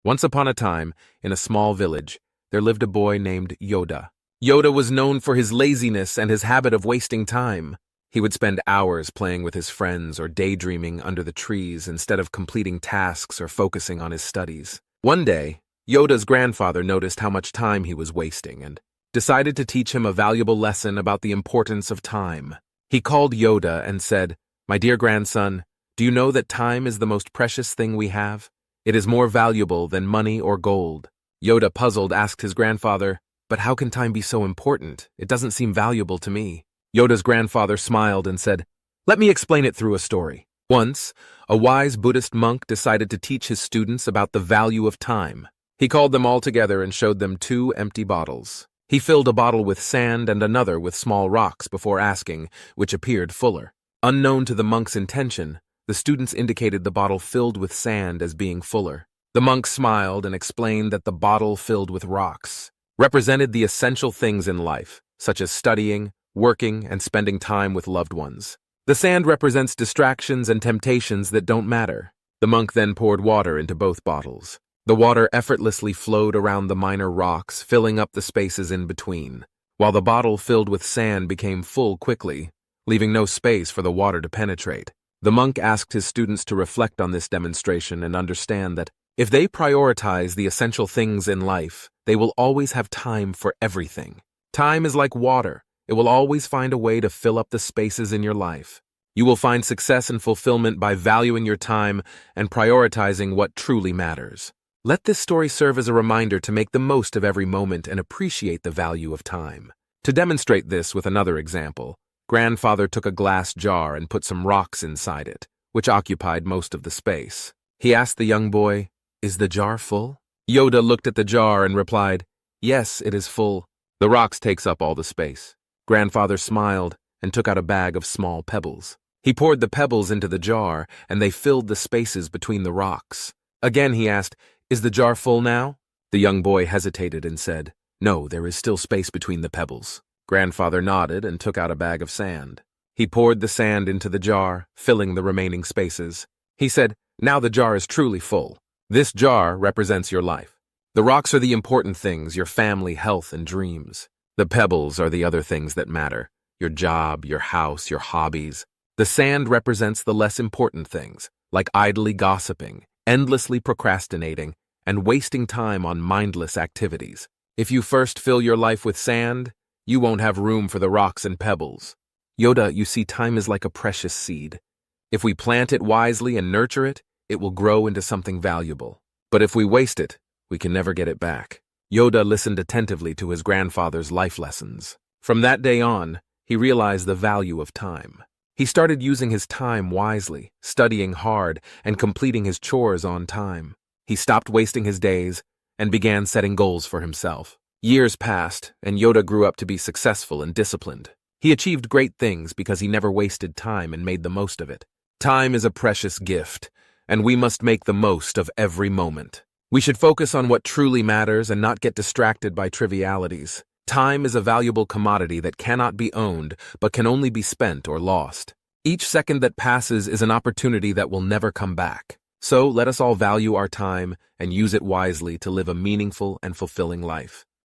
Once upon a time, in a small village, there lived a boy named Yodha. Yodha was known for his laziness and his habit of wasting time. He would spend hours playing with his friends or daydreaming under the trees instead of completing tasks or focusing on his studies. One day, Yodha's grandfather noticed how much time he was wasting and decided to teach him a valuable lesson about the importance of time. He called Yodha and said, "My dear grandson, do you know that time is the most precious thing we have? It is more valuable than money or gold." Yodha, puzzled, asked his grandfather, "But how can time be so important? It doesn't seem valuable to me." Yodha's grandfather smiled and said, "Let me explain it through a story. Once, a wise Buddhist monk decided to teach his students about the value of time. He called them all together and showed them two empty bottles. He filled a bottle with sand and another with small rocks before asking which appeared fuller. Unknown to the monk's intention, the students indicated the bottle filled with sand as being fuller. The monk smiled and explained that the bottle filled with rocks represented the essential things in life, such as studying, working, and spending time with loved ones. The sand represents distractions and temptations that don't matter. The monk then poured water into both bottles. The water effortlessly flowed around the minor rocks, filling up the spaces in between, while the bottle filled with sand became full quickly, leaving no space for the water to penetrate. The monk asked his students to reflect on this demonstration and understand that if they prioritize the essential things in life, they will always have time for everything. Time is like water. It will always find a way to fill up the spaces in your life. You will find success and fulfillment by valuing your time and prioritizing what truly matters. Let this story serve as a reminder to make the most of every moment and appreciate the value of time. To demonstrate this with another example, Grandfather took a glass jar and put some rocks inside it, which occupied most of the space. He asked the young boy, "Is the jar full?" Yodha looked at the jar and replied, "Yes, it is full. The rocks takes up all the space." Grandfather smiled and took out a bag of small pebbles. He poured the pebbles into the jar, and they filled the spaces between the rocks. Again he asked, "Is the jar full now?" The young boy hesitated and said, "No, there is still space between the pebbles." Grandfather nodded and took out a bag of sand. He poured the sand into the jar, filling the remaining spaces. He said, "Now the jar is truly full. This jar represents your life. The rocks are the important things, your family, health, and dreams. The pebbles are the other things that matter, your job, your house, your hobbies. The sand represents the less important things, like idly gossiping, endlessly procrastinating, and wasting time on mindless activities. If you first fill your life with sand, you won't have room for the rocks and pebbles." Yodha, you see, time is like a precious seed. If we plant it wisely and nurture it, it will grow into something valuable. But if we waste it, we can never get it back. Yodha listened attentively to his grandfather's life lessons. From that day on, he realized the value of time. He started using his time wisely, studying hard, and completing his chores on time. He stopped wasting his days and began setting goals for himself. Years passed, and Yodha grew up to be successful and disciplined. He achieved great things because he never wasted time and made the most of it. Time is a precious gift, and we must make the most of every moment. We should focus on what truly matters and not get distracted by trivialities. Time is a valuable commodity that cannot be owned, but can only be spent or lost. Each second that passes is an opportunity that will never come back. So let us all value our time and use it wisely to live a meaningful and fulfilling life.